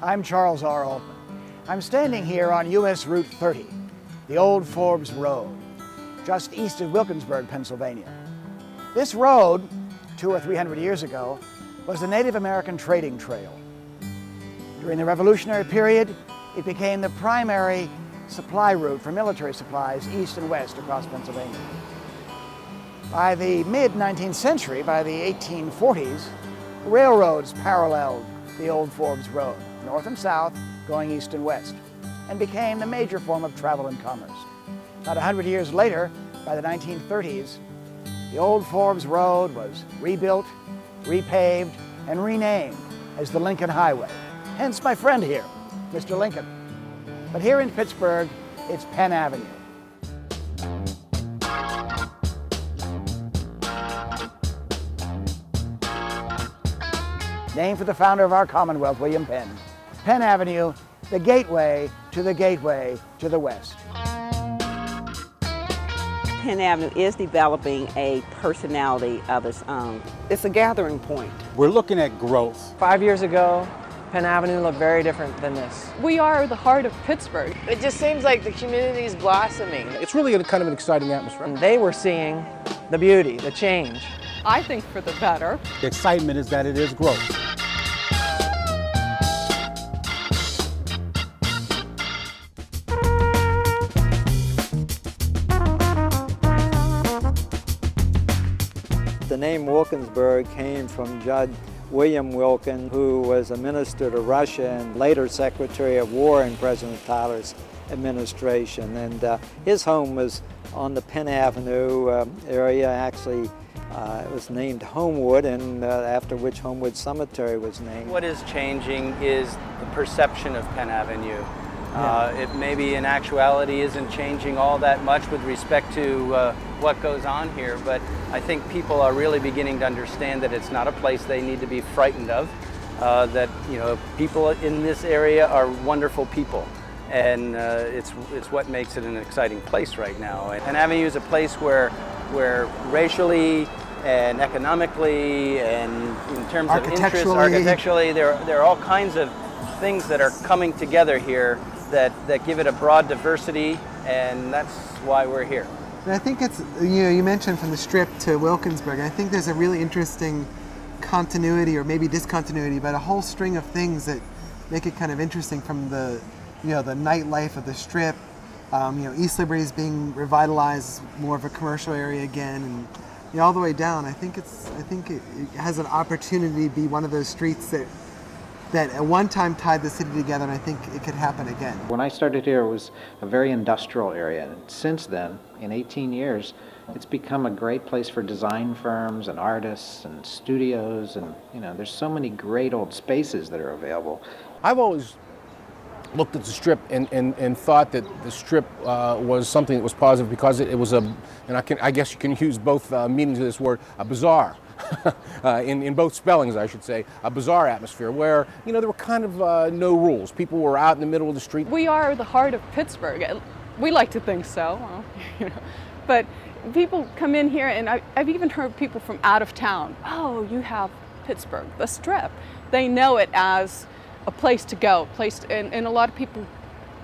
I'm Charles R. Altman. I'm standing here on US Route 30, the old Forbes Road, just east of Wilkinsburg, Pennsylvania. This road, 200 or 300 years ago, was a Native American trading trail. During the Revolutionary period, it became the primary supply route for military supplies east and west across Pennsylvania. By the mid-19th century, by the 1840s, railroads paralleled the old Forbes Road, north and south, going east and west, and became the major form of travel and commerce. About 100 years later, by the 1930s, the old Forbes Road was rebuilt, repaved, and renamed as the Lincoln Highway. Hence my friend here, Mr. Lincoln. But here in Pittsburgh, it's Penn Avenue. Named for the founder of our Commonwealth, William Penn. Penn Avenue, the gateway to the west. Penn Avenue is developing a personality of its own. It's a gathering point. We're looking at growth. 5 years ago, Penn Avenue looked very different than this. We are the heart of Pittsburgh. It just seems like the community is blossoming. It's really a kind of an exciting atmosphere. And they were seeing the beauty, the change. I think for the better. The excitement is that it is growth. The name Wilkinsburg came from Judge William Wilkin, who was a minister to Russia and later Secretary of War in President Tyler's administration. And his home was on the Penn Avenue area. Actually, it was named Homewood, and after which Homewood Cemetery was named. What is changing is the perception of Penn Avenue. It maybe in actuality isn't changing all that much with respect to what goes on here, but I think people are really beginning to understand that it's not a place they need to be frightened of, that people in this area are wonderful people, and it's what makes it an exciting place right now. And Penn Avenue is a place where racially and economically and in terms of interest, architecturally, there are all kinds of things that are coming together here that give it a broad diversity, and that's why we're here. And I think it's, you mentioned from the Strip to Wilkinsburg, I think there's a really interesting continuity, or maybe discontinuity, but a whole string of things that make it kind of interesting, from the, the nightlife of the Strip, East Liberty is being revitalized, more of a commercial area again, and all the way down. I think it has an opportunity to be one of those streets that at one time tied the city together, and I think it could happen again. When I started here, it was a very industrial area, and since then, in 18 years, it's become a great place for design firms and artists and studios, and there's so many great old spaces that are available. I've always looked at the Strip and thought that the Strip was something that was positive because it was and I guess you can use both meanings of this word, a bazaar. in both spellings, I should say, a bizarre atmosphere where, there were kind of no rules. People were out in the middle of the street. We are the heart of Pittsburgh. We like to think so, but people come in here, and I've even heard people from out of town, oh, you have Pittsburgh, the Strip. They know it as a place to go, and a lot of people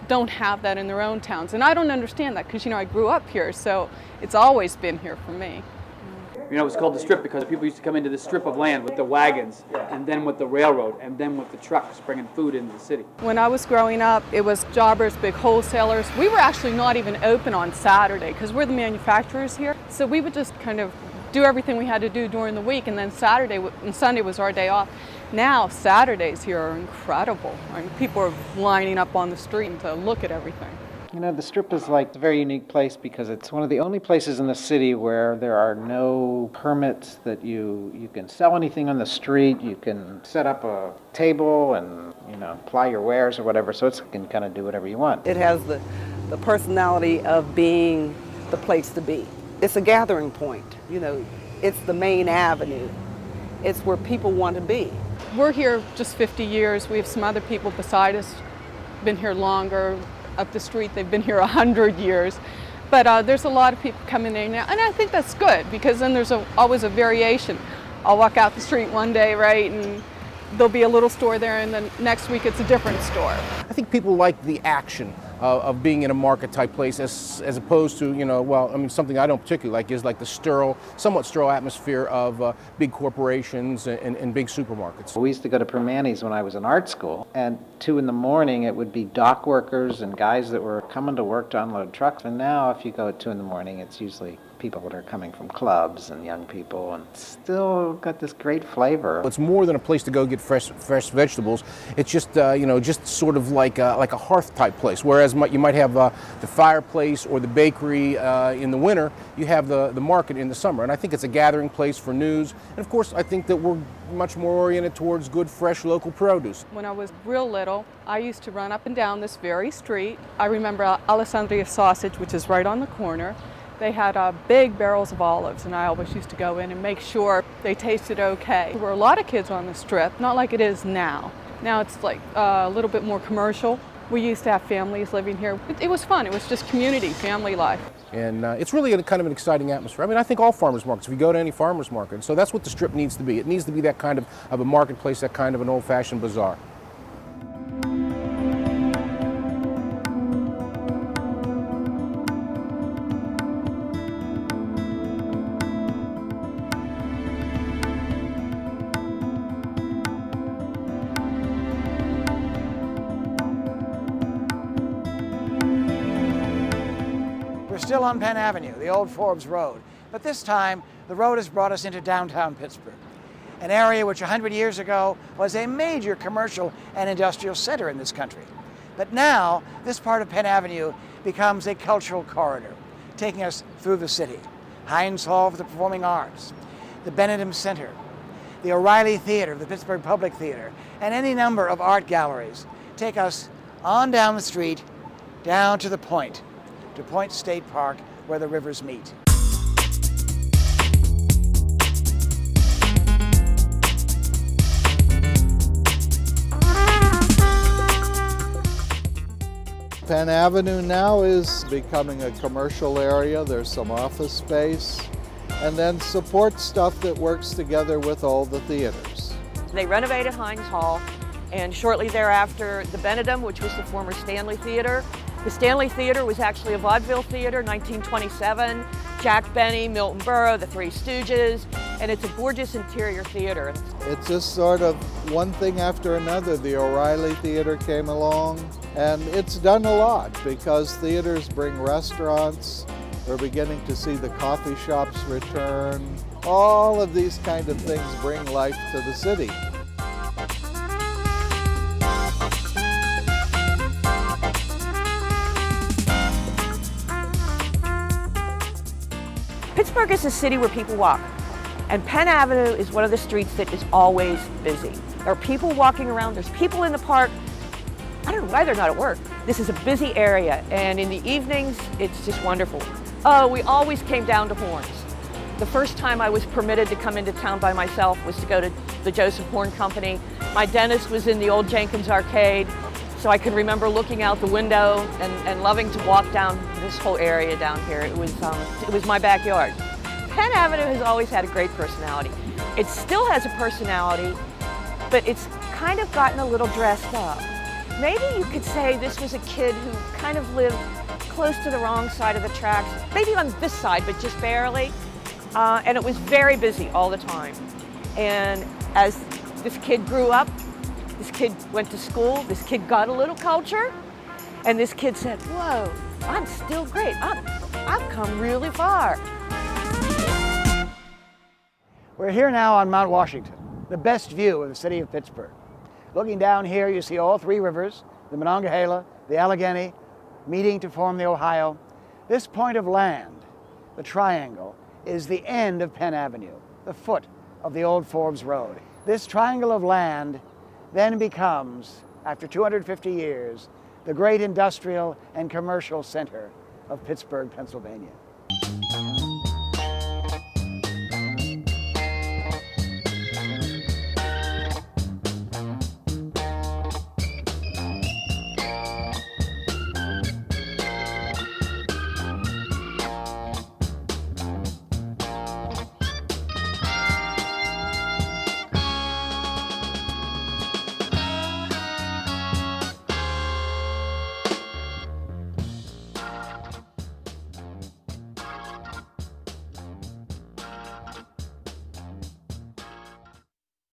don't have that in their own towns. And I don't understand that because, I grew up here, so it's always been here for me. It's called the Strip because people used to come into this strip of land with the wagons, and then with the railroad, and then with the trucks bringing food into the city. When I was growing up, it was jobbers, big wholesalers. We were actually not even open on Saturday because we're the manufacturers here. So we would just kind of do everything we had to do during the week, and then Saturday and Sunday was our day off. Now Saturdays here are incredible. People are lining up on the street to look at everything. The Strip is like a very unique place because it's one of the only places in the city where there are no permits, that you can sell anything on the street, you can set up a table and, ply your wares or whatever, so you can kind of do whatever you want. It has the personality of being the place to be. It's a gathering point, it's the main avenue. It's where people want to be. We're here just 50 years. We have some other people beside us, been here longer. Up the street, they've been here 100 years. But there's a lot of people coming in now, and I think that's good because then there's always a variation. I'll walk out the street one day, right, and there'll be a little store there and then next week it's a different store. I think people like the action of being in a market type place as opposed to, you know, well, I mean, something I don't particularly like is like the sterile, somewhat sterile atmosphere of big corporations and big supermarkets. We used to go to Permanis when I was in art school, and 2 in the morning it would be dock workers and guys that were coming to work to unload trucks. And now if you go at 2 in the morning, it's usually people that are coming from clubs and young people, and still got this great flavor. It's more than a place to go get fresh vegetables. It's just you know, just sort of like a hearth type place. Whereas you might have the fireplace or the bakery in the winter, you have the market in the summer. And I think it's a gathering place for news. And of course, I think that we're much more oriented towards good, fresh, local produce. When I was real little, I used to run up and down this very street. I remember Alessandria Sausage, which is right on the corner. They had big barrels of olives, and I always used to go in and make sure they tasted okay. There were a lot of kids on the strip, not like it is now. Now it's like a little bit more commercial. We used to have families living here. It was fun. It was just community, family life. And it's really kind of an exciting atmosphere. I mean, I think all farmers markets, if you go to any farmers market, so that's what the strip needs to be. It needs to be that kind of a marketplace, that kind of an old-fashioned bazaar. We're still on Penn Avenue, the old Forbes Road, but this time the road has brought us into downtown Pittsburgh, an area which 100 years ago was a major commercial and industrial center in this country. But now this part of Penn Avenue becomes a cultural corridor, taking us through the city. Heinz Hall for the Performing Arts, the Benedum Center, the O'Reilly Theater, the Pittsburgh Public Theater, and any number of art galleries take us on down the street, down to the Point, to Point State Park, where the rivers meet. Penn Avenue now is becoming a commercial area. There's some office space, and then support stuff that works together with all the theaters. They renovated Heinz Hall, and shortly thereafter, the Benedum, which was the former Stanley Theater. The Stanley Theater was actually a vaudeville theater, 1927. Jack Benny, Milton Berle, the Three Stooges, and it's a gorgeous interior theater. It's just sort of one thing after another. The O'Reilly Theater came along, and it's done a lot because theaters bring restaurants. We're beginning to see the coffee shops return. All of these kind of things bring life to the city. Pittsburgh is a city where people walk, and Penn Avenue is one of the streets that is always busy. There are people walking around, there's people in the park. I don't know why they're not at work. This is a busy area, and in the evenings, it's just wonderful. Oh, we always came down to Horns. The first time I was permitted to come into town by myself was to go to the Joseph Horn Company. My dentist was in the old Jenkins Arcade, so I can remember looking out the window and loving to walk down this whole area down here. It was my backyard. Penn Avenue has always had a great personality. It still has a personality, but it's kind of gotten a little dressed up. Maybe you could say this was a kid who kind of lived close to the wrong side of the tracks, maybe on this side, but just barely. And it was very busy all the time. And as this kid grew up, this kid went to school, this kid got a little culture, and this kid said, whoa, I'm still great. I've come really far. We're here now on Mount Washington, the best view of the city of Pittsburgh. Looking down here, you see all three rivers, the Monongahela, the Allegheny, meeting to form the Ohio. This point of land, the triangle, is the end of Penn Avenue, the foot of the old Forbes Road. This triangle of land then becomes, after 250 years, the great industrial and commercial center of Pittsburgh, Pennsylvania.